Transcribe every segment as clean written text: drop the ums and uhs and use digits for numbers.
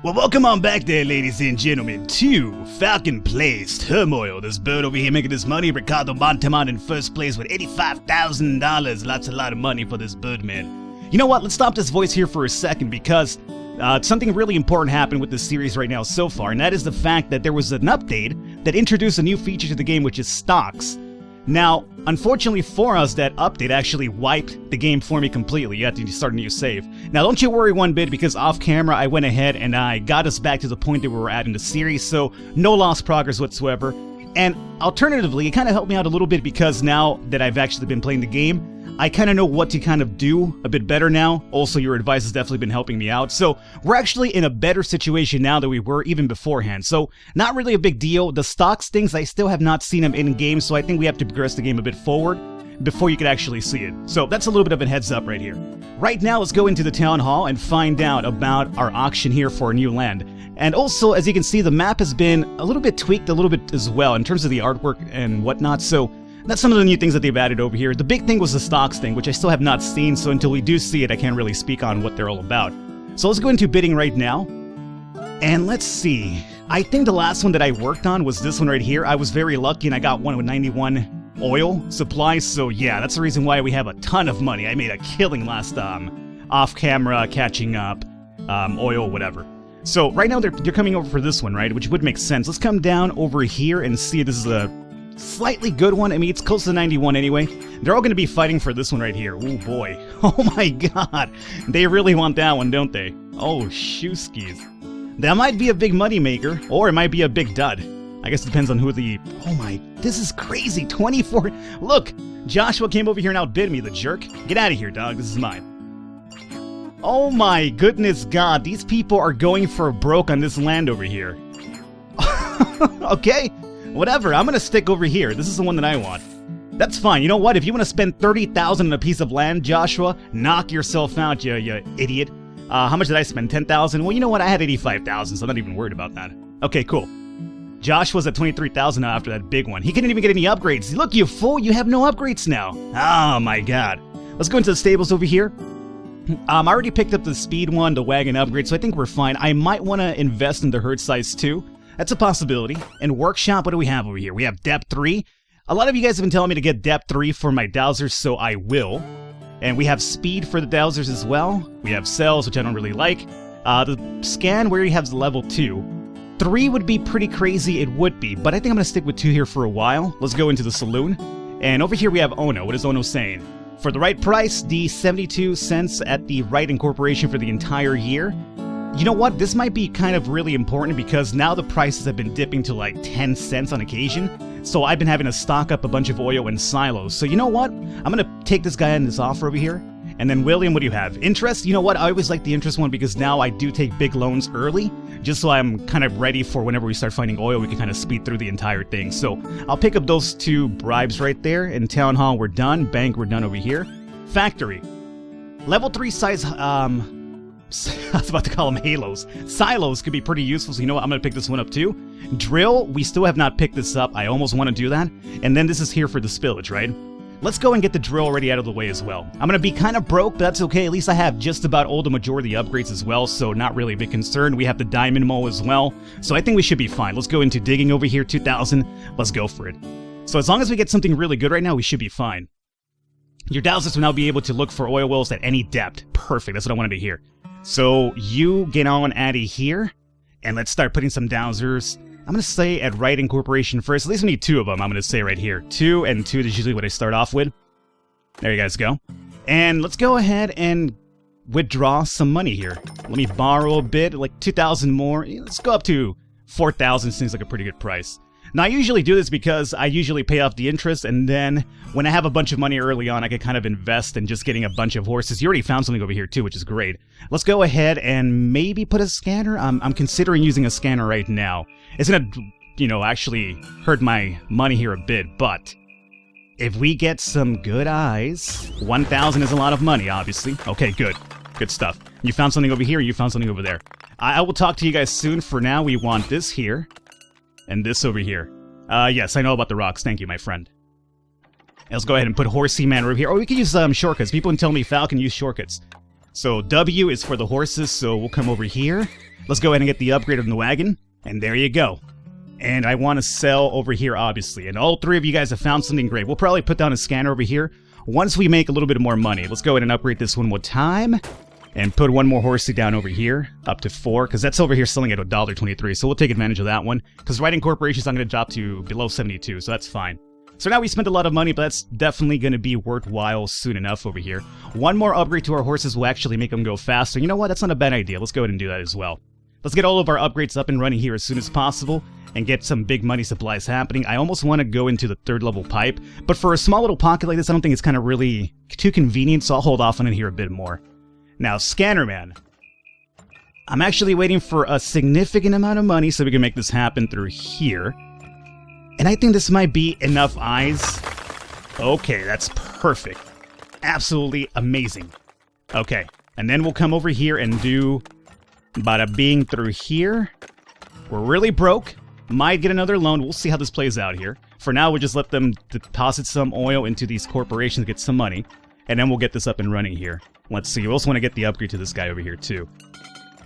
Well, welcome on back there, ladies and gentlemen, to Falcon Plays Turmoil. This bird over here making this money. Ricardo Montemont in first place with $85,000. A lot of money for this bird, man. You know what? Let's stop this voice here for a second because something really important happened with this series right now so far, and that is the fact that there was an update that introduced a new feature to the game, which is stocks. Now, unfortunately for us, that update actually wiped the game for me completely. You have to start a new save. Now, don't you worry one bit, because off camera, I went ahead and I got us back to the point that we were at in the series, so no lost progress whatsoever. And alternatively, it kind of helped me out a little bit because now that I've actually been playing the game, I kind of know what to kind of do a bit better now. Also, your advice has definitely been helping me out. So we're actually in a better situation now than we were even beforehand. So not really a big deal. The stocks things, I still have not seen them in game. So I think we have to progress the game a bit forward before you can actually see it. So that's a little bit of a heads up right here. Right now, let's go into the town hall and find out about our auction here for a new land. And also, as you can see, the map has been a little bit tweaked a little bit as well in terms of the artwork and whatnot. So that's some of the new things that they've added over here. The big thing was the stocks thing, which I still have not seen, so until we do see it, I can't really speak on what they're all about. So let's go into bidding right now. And let's see. I think the last one that I worked on was this one right here. I was very lucky and I got one with 91 oil supplies, so yeah, that's the reason why we have a ton of money. I made a killing last off camera catching up oil, whatever. So right now they're coming over for this one, right? Which would make sense. Let's come down over here and see if this is a slightly good one. I mean, it's close to 91 anyway. They're all going to be fighting for this one right here. Oh boy. Oh my god. They really want that one, don't they? Oh, shoe skis. That might be a big money maker, or it might be a big dud. I guess it depends on who the... Oh my... This is crazy. 24... Look! Joshua came over here and outbid me, the jerk. Get out of here, dog. This is mine. Oh my goodness god. These people are going for broke on this land over here. Okay. Whatever, I'm gonna stick over here. This is the one that I want. That's fine. You know what? If you want to spend $30,000 on a piece of land, Joshua, knock yourself out, you idiot. How much did I spend? $10,000? Well, you know what? I had $85,000, so I'm not even worried about that. Okay, cool. Joshua's at $23,000 now after that big one. He couldn't even get any upgrades. Look, you fool! You have no upgrades now. Oh my god. Let's go into the stables over here. I already picked up the speed one, the wagon upgrade, so I think we're fine. I might want to invest in the herd size too. That's a possibility. And workshop, what do we have over here? We have depth 3. A lot of you guys have been telling me to get depth 3 for my dowsers, so I will. And we have speed for the dowsers as well. We have cells, which I don't really like. The scan, where he has level 2. 3 would be pretty crazy, it would be, but I think I'm going to stick with 2 here for a while. Let's go into the saloon. And over here we have Ono. What is Ono saying? For the right price, the 72 cents at the right incorporation for the entire year. You know what? This might be kind of really important because now the prices have been dipping to like 10 cents on occasion. So I've been having to stock up a bunch of oil in silos. So you know what? I'm going to take this guy on this offer over here. And then William, what do you have? Interest? You know what? I always like the interest one because now I do take big loans early. Just so I'm kind of ready for whenever we start finding oil, we can kind of speed through the entire thing. So I'll pick up those 2 bribes right there. In Town Hall, we're done. Bank, we're done over here. Factory. Level 3 size, I was about to call them halos. Silos could be pretty useful, so you know what? I'm going to pick this one up too. Drill, we still have not picked this up. I almost want to do that. And then this is here for the spillage, right? Let's go and get the drill already out of the way as well. I'm going to be kind of broke, but that's okay. At least I have just about all the majority of the upgrades as well, so not really a big concern. We have the diamond mow as well, so I think we should be fine. Let's go into digging over here, 2,000. Let's go for it. So as long as we get something really good right now, we should be fine. Your dowsers will now be able to look for oil wells at any depth. Perfect, that's what I wanted to hear. So you get on out of here, and let's start putting some dowsers. I'm going to say at right incorporation first. At least we need 2 of them, I'm going to say right here. 2 and 2 is usually what I start off with. There you guys go. And let's go ahead and withdraw some money here. Let me borrow a bit, like 2,000 more. Let's go up to 4,000, seems like a pretty good price. Now, I usually do this because I usually pay off the interest, and then when I have a bunch of money early on, I can kind of invest in just getting a bunch of horses. You already found something over here, too, which is great. Let's go ahead and maybe put a scanner. I'm considering using a scanner right now. It's going to, you know, actually hurt my money here a bit, but if we get some good eyes, 1,000 is a lot of money, obviously. Okay, good. Good stuff. You found something over here, you found something over there. I will talk to you guys soon. For now, we want this here. And this over here. Yes, I know about the rocks. Thank you, my friend. Let's go ahead and put Horsey Man over here. Or we can use shortcuts. People can tell me Falcon use shortcuts. So W is for the horses, so we'll come over here. Let's go ahead and get the upgrade on the wagon, and there you go. And I want to sell over here, obviously. And all three of you guys have found something great. We'll probably put down a scanner over here once we make a little bit more money. Let's go ahead and upgrade this one more time. And put one more horsey down over here, up to 4, because that's over here selling at $1.23. So we'll take advantage of that one. Because Riding Corporation's not going to drop to below 72, so that's fine. So now we spent a lot of money, but that's definitely going to be worthwhile soon enough over here. One more upgrade to our horses will actually make them go faster. You know what? That's not a bad idea. Let's go ahead and do that as well. Let's get all of our upgrades up and running here as soon as possible and get some big money supplies happening. I almost want to go into the 3rd level pipe, but for a small little pocket like this, I don't think it's kind of really too convenient, so I'll hold off on it here a bit more. Now, Scanner Man. I'm actually waiting for a significant amount of money so we can make this happen through here. And I think this might be enough eyes. Okay, that's perfect. Absolutely amazing. Okay, and then we'll come over here and do bada bing through here. We're really broke. Might get another loan. We'll see how this plays out here. For now, we'll just let them deposit some oil into these corporations to get some money. And then we'll get this up and running here. Let's see. We also want to get the upgrade to this guy over here, too.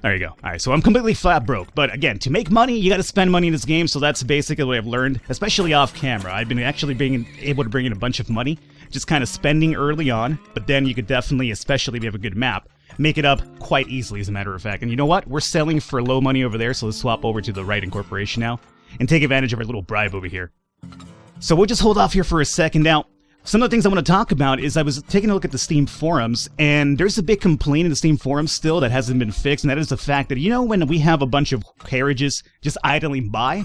There you go. Alright, so I'm completely flat broke. But again, to make money, you gotta spend money in this game, so that's basically what I've learned, especially off camera. I've been actually being able to bring in a bunch of money, just kind of spending early on, but then you could definitely, especially if you have a good map, make it up quite easily, as a matter of fact. And you know what? We're selling for low money over there, so let's swap over to the Riding Corporation now, and take advantage of our little bribe over here. So we'll just hold off here for a second. Now, some of the things I want to talk about is I was taking a look at the Steam forums, and there's a big complaint in the Steam forums still that hasn't been fixed, and that is the fact that, you know, when we have a bunch of carriages just idling by,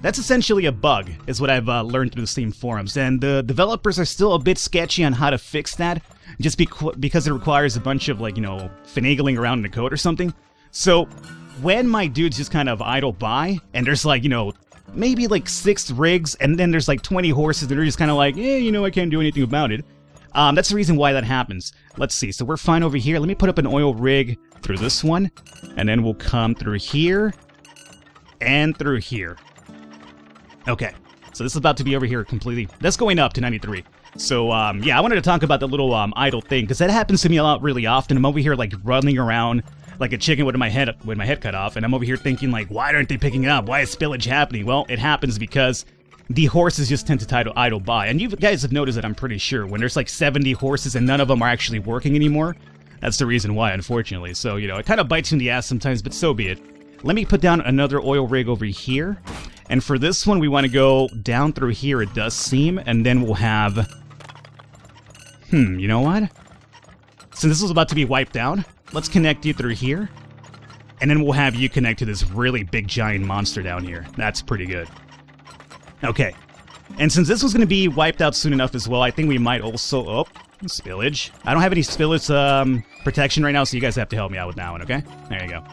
that's essentially a bug, is what I've learned through the Steam forums, and the developers are still a bit sketchy on how to fix that, just because it requires a bunch of, like, you know, finagling around in the code or something. So, when my dudes just kind of idle by, and there's, like, you know, maybe like 6 rigs, and then there's like 20 horses that are just kind of like, you know, I can't do anything about it. That's the reason why that happens. Let's see, so we're fine over here. Let me put up an oil rig through this one, and then we'll come through here, and through here. Okay, so this is about to be over here completely. That's going up to 93. So, yeah, I wanted to talk about the little idle thing, because that happens to me a lot really often. I'm over here like running around like a chicken with my head cut off, and I'm over here thinking like, why aren't they picking it up? Why is spillage happening? Well, it happens because the horses just tend to idle by. And you guys have noticed that, I'm pretty sure, when there's like 70 horses and none of them are actually working anymore, that's the reason why, unfortunately. So, you know, it kind of bites you in the ass sometimes, but so be it. Let me put down another oil rig over here, and for this one we want to go down through here, it does seem, and then we'll have, you know what? Since this was about to be wiped out, let's connect you through here, and then we'll have you connect to this really big giant monster down here. That's pretty good. Okay, and since this was going to be wiped out soon enough as well, I think we might also... Oh, spillage. I don't have any spillage protection right now, so you guys have to help me out with that one, okay? There you go.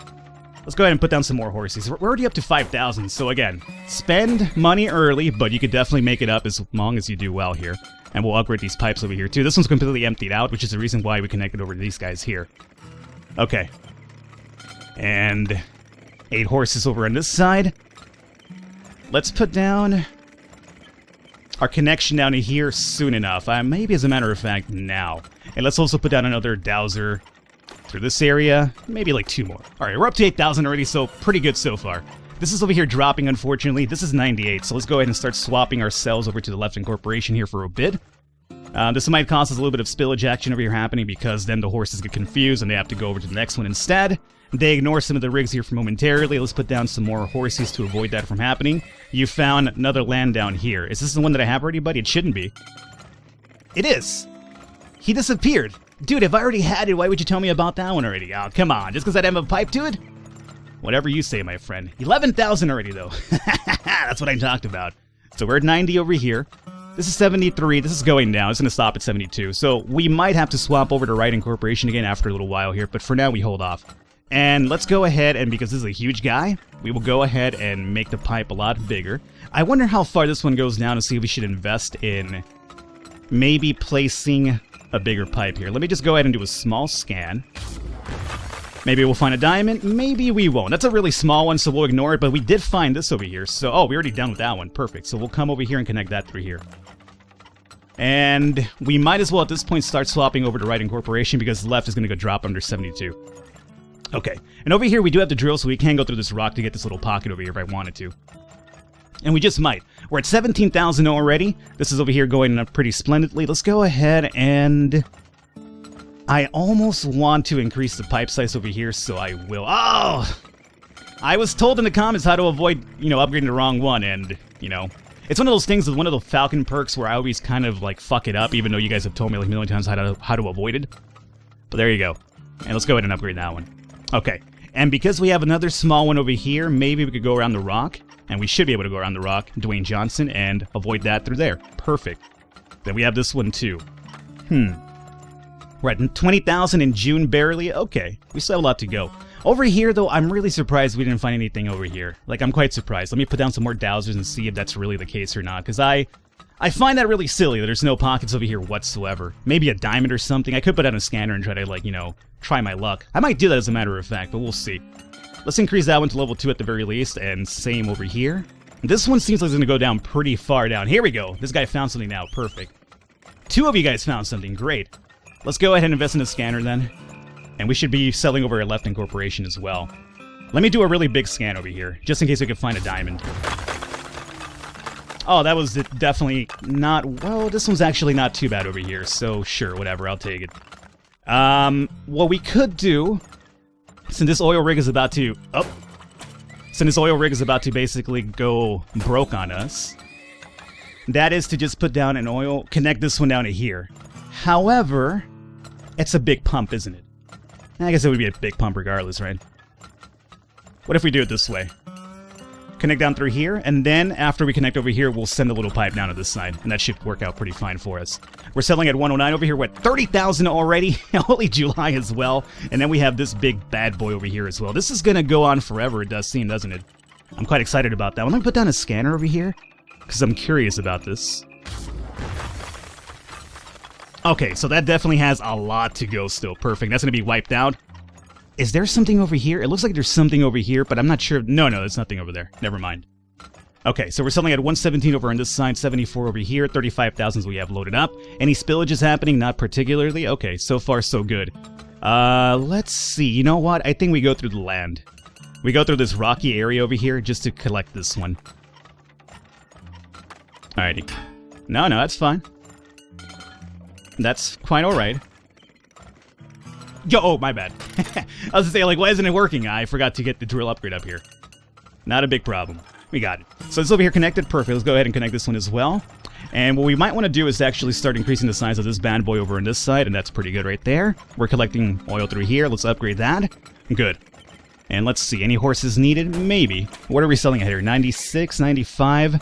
Let's go ahead and put down some more horses. We're already up to 5,000, so again, spend money early, but you could definitely make it up as long as you do well here. And we'll upgrade these pipes over here too. This one's completely emptied out, which is the reason why we connected over to these guys here. Okay. And 8 horses over on this side. Let's put down our connection down to here soon enough. Maybe as a matter of fact now. And let's also put down another dowser through this area. Maybe like 2 more. Alright, we're up to 8,000 already, so pretty good so far. This is over here dropping, unfortunately. This is 98, so let's go ahead and start swapping ourselves over to the Left Incorporation here for a bit. This might cause us a little bit of spillage action over here happening, because then the horses get confused and they have to go over to the next one instead. They ignore some of the rigs here for momentarily. Let's put down some more horses to avoid that from happening. You found another land down here. Is this the one that I have already, buddy? It shouldn't be. It is! He disappeared! Dude, if I already had it, why would you tell me about that one already? Oh, come on, just because I didn't have a pipe to it? Whatever you say, my friend. 11,000 already, though. That's what I talked about. So we're at 90 over here. This is 73. This is going down. It's going to stop at 72. So we might have to swap over to Riding Corporation again after a little while here, but for now we hold off. And let's go ahead, and because this is a huge guy, we will go ahead and make the pipe a lot bigger. I wonder how far this one goes down to see if we should invest in maybe placing a bigger pipe here. Let me just go ahead and do a small scan. Maybe we'll find a diamond, maybe we won't. That's a really small one, so we'll ignore it, but we did find this over here. So, oh, we're already done with that one. Perfect. So we'll come over here and connect that through here. And we might as well at this point start swapping over to right incorporation because left is going to go drop under 72. Okay, and over here we do have the drill, so we can go through this rock to get this little pocket over here if I wanted to. And we just might. We're at 17,000 already. This is over here going up pretty splendidly. Let's go ahead and... I almost want to increase the pipe size over here, so I will. Oh! I was told in the comments how to avoid, upgrading the wrong one, and, it's one of those things with one of the Falcon perks where I always kind of, fuck it up, even though you guys have told me, like, a million times how to avoid it. But there you go. And let's go ahead and upgrade that one. Okay. And because we have another small one over here, maybe we could go around the rock, and we should be able to go around the rock, Dwayne Johnson, and avoid that through there. Perfect. Then we have this one, too. We're at 20,000 in June, barely. Okay. We still have a lot to go. Over here, though, I'm really surprised we didn't find anything over here. I'm quite surprised. Let me put down some more dowsers and see if that's really the case or not, because I find that really silly that there's no pockets over here whatsoever. Maybe a diamond or something. I could put out a scanner and try to, try my luck. I might do that as a matter of fact, but we'll see. Let's increase that one to level 2 at the very least, and same over here. This one seems like it's going to go down pretty far down. Here we go. This guy found something now. Perfect. 2 of you guys found something. Great. Let's go ahead and invest in the scanner then. And we should be selling over at left incorporation as well. Let me do a really big scan over here, just in case we can find a diamond. Oh, that was definitely not... Well, this one's actually not too bad over here, so sure, whatever, I'll take it. What we could do, since this oil rig is about to... Since this oil rig is about to basically go broke on us, that is to just put down an oil, connect this one down to here. However, it's a big pump, isn't it? I guess it would be a big pump regardless, right? What if we do it this way? Connect down through here, and then after we connect over here, we'll send a little pipe down to this side, and that should work out pretty fine for us. We're selling at 109 over here. We're at 30,000 already. Holy July as well. And then we have this big bad boy over here as well. This is going to go on forever, it does seem, doesn't it? I'm quite excited about that. Let me put down a scanner over here, because I'm curious about this. Okay, so that definitely has a lot to go still. Perfect. That's going to be wiped out. Is there something over here? It looks like there's something over here, but I'm not sure. No, there's nothing over there. Never mind. Okay, so we're selling at 117 over on this side, 74 over here, 35,000 we have loaded up. Any spillages happening? Not particularly. Okay, so far so good. Let's see. You know what? I think we go through the land. We go through this rocky area over here just to collect this one. Alrighty. No, that's fine. That's quite alright. Yo, oh, my bad. I was gonna say, why isn't it working? I forgot to get the drill upgrade up here. Not a big problem. We got it. So it's over here connected. Perfect. Let's go ahead and connect this one as well. And what we might want to do is actually start increasing the size of this bad boy over on this side, and that's pretty good right there. We're collecting oil through here. Let's upgrade that. Good. And let's see. Any horses needed? Maybe. What are we selling at here? 96, 95...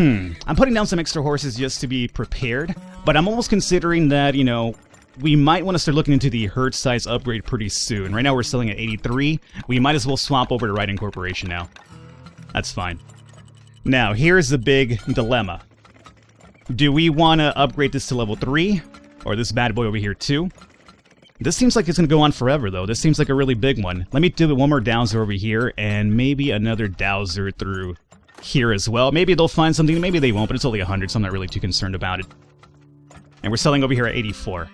I'm putting down some extra horses just to be prepared, but I'm almost considering that, we might want to start looking into the herd size upgrade pretty soon. Right now we're selling at 83. We might as well swap over to right incorporation now. That's fine. Now, here's the big dilemma. Do we want to upgrade this to level 3? Or this bad boy over here too? This seems like it's going to go on forever, though. This seems like a really big one. Let me do one more dowser over here, and maybe another dowser through here as well. Maybe they'll find something, maybe they won't, but it's only 100, so I'm not really too concerned about it. And we're selling over here at 84.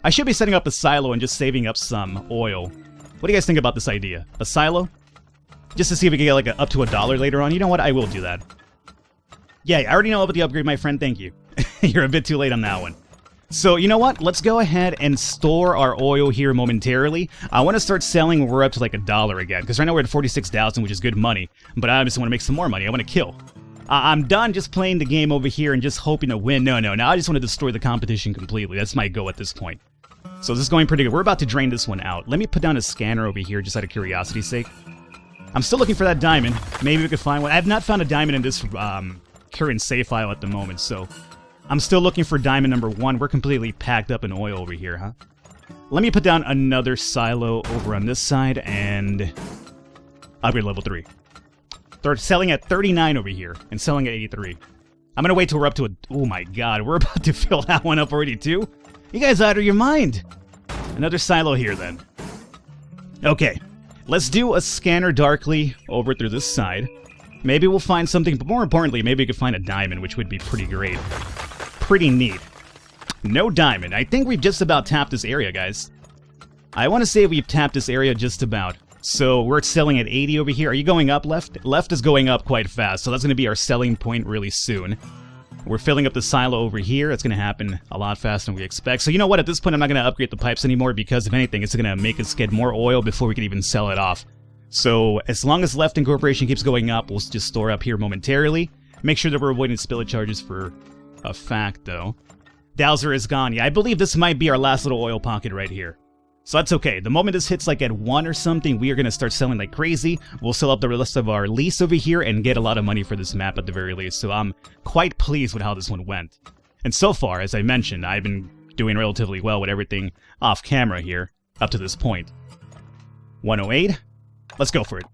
I should be setting up a silo and just saving up some oil. What do you guys think about this idea? A silo? Just to see if we can get up to $1 later on. You know what? I will do that. Yeah, I already know about the upgrade, my friend. Thank you. You're a bit too late on that one. So, you know what? Let's go ahead and store our oil here momentarily. I want to start selling when we're up to $1 again, because right now we're at 46,000, which is good money. But I just want to make some more money. I want to kill. I'm done just playing the game over here and just hoping to win. No. Now I just want to destroy the competition completely. That's my goal at this point. So this is going pretty good. We're about to drain this one out. Let me put down a scanner over here just out of curiosity's sake. I'm still looking for that diamond. Maybe we could find one. I have not found a diamond in this current save file at the moment, so I'm still looking for diamond number 1. We're completely packed up in oil over here, huh? Let me put down another silo over on this side and upgrade level 3. They're selling at 39 over here and selling at 83. I'm going to wait till we're up to a... Oh my god, we're about to fill that one up already too? You guys out of your mind. Another silo here then. Okay, let's do a scanner darkly over through this side. Maybe we'll find something, but more importantly, maybe we could find a diamond, which would be pretty great. Pretty neat. No diamond. I think we've just about tapped this area, guys. I want to say we've tapped this area just about. So we're selling at 80 over here. Are you going up left? Left is going up quite fast, so that's going to be our selling point really soon. We're filling up the silo over here. It's going to happen a lot faster than we expect. So you know what? At this point, I'm not going to upgrade the pipes anymore because, if anything, it's going to make us get more oil before we can even sell it off. So as long as left incorporation keeps going up, we'll just store up here momentarily. Make sure that we're avoiding spillage charges for a fact, though. Dowser is gone. Yeah, I believe this might be our last little oil pocket right here. So that's okay. The moment this hits like at 1 or something, we are going to start selling like crazy. We'll sell up the rest of our lease over here and get a lot of money for this map at the very least. So I'm quite pleased with how this one went. And so far, as I mentioned, I've been doing relatively well with everything off camera here up to this point. 108. Let's go for it.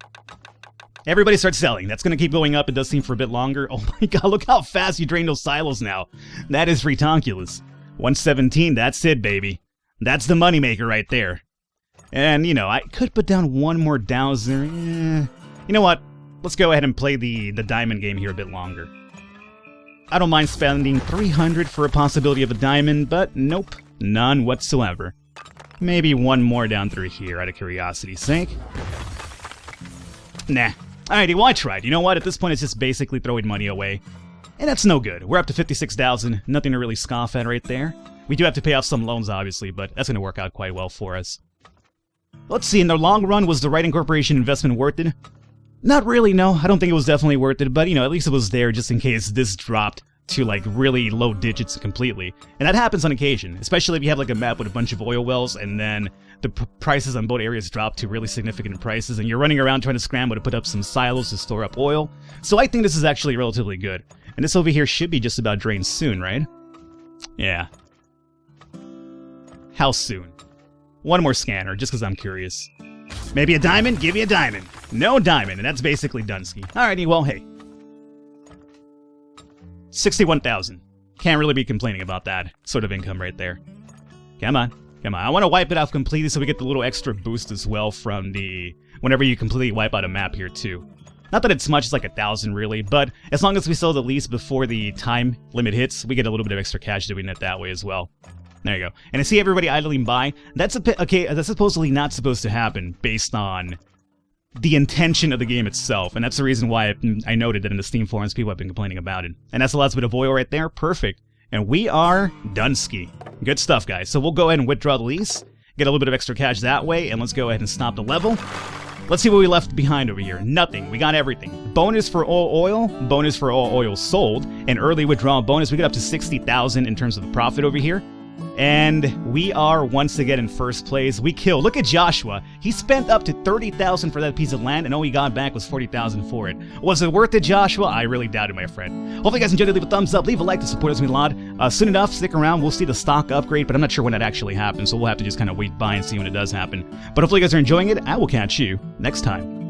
Everybody starts selling. That's going to keep going up. It does seem for a bit longer. Oh my god, look how fast you drain those silos now. That is ridiculous. 117, that's it, baby. That's the moneymaker right there. And, you know, I could put down one more dowser. You know what? Let's go ahead and play the diamond game here a bit longer. I don't mind spending 300 for a possibility of a diamond, but nope, none whatsoever. Maybe one more down through here out of curiosity's sake. Nah. Alrighty, well I tried. You know what? At this point it's just basically throwing money away. And that's no good. We're up to 56,000. Nothing to really scoff at right there. We do have to pay off some loans, obviously, but that's going to work out quite well for us. Let's see, in the long run, was the right incorporation investment worth it? Not really, no. I don't think it was definitely worth it, but, you know, at least it was there just in case this dropped to, like, really low digits completely. And that happens on occasion, especially if you have, like, a map with a bunch of oil wells, and then the prices on both areas drop to really significant prices, and you're running around trying to scramble to put up some silos to store up oil. So I think this is actually relatively good. And this over here should be just about drained soon, right? Yeah. How soon? One more scanner, just because I'm curious. Maybe a diamond? Give me a diamond. No diamond, and that's basically Dunsky. Alrighty, well, hey. 61,000. Can't really be complaining about that sort of income right there. Come on. Come on. I want to wipe it off completely so we get the little extra boost as well from the... whenever you completely wipe out a map here, too. Not that it's much, it's like 1,000 really, but as long as we sell the lease before the time limit hits, we get a little bit of extra cash doing it that way as well. There you go. And I see everybody idling by. That's that's supposedly not supposed to happen based on the intention of the game itself. And that's the reason why I noted that in the Steam forums people have been complaining about it. And that's the last bit of oil right there. Perfect. And we are Dunsky. Good stuff, guys. So we'll go ahead and withdraw the lease, get a little bit of extra cash that way, and let's go ahead and stop the level. Let's see what we left behind over here. Nothing. We got everything. Bonus for all oil. Bonus for all oil sold. And early withdrawal bonus. We get up to 60,000 in terms of the profit over here. And we are once again in first place. We killed. Look at Joshua. He spent up to 30,000 for that piece of land, and all he got back was 40,000 for it. Was it worth it, Joshua? I really doubt it, my friend. Hopefully you guys enjoyed it. Leave a thumbs up. Leave a like to support us a lot. Soon enough, stick around. We'll see the stock upgrade, but I'm not sure when that actually happens, so we'll have to just kind of wait by and see when it does happen. But hopefully you guys are enjoying it. I will catch you next time.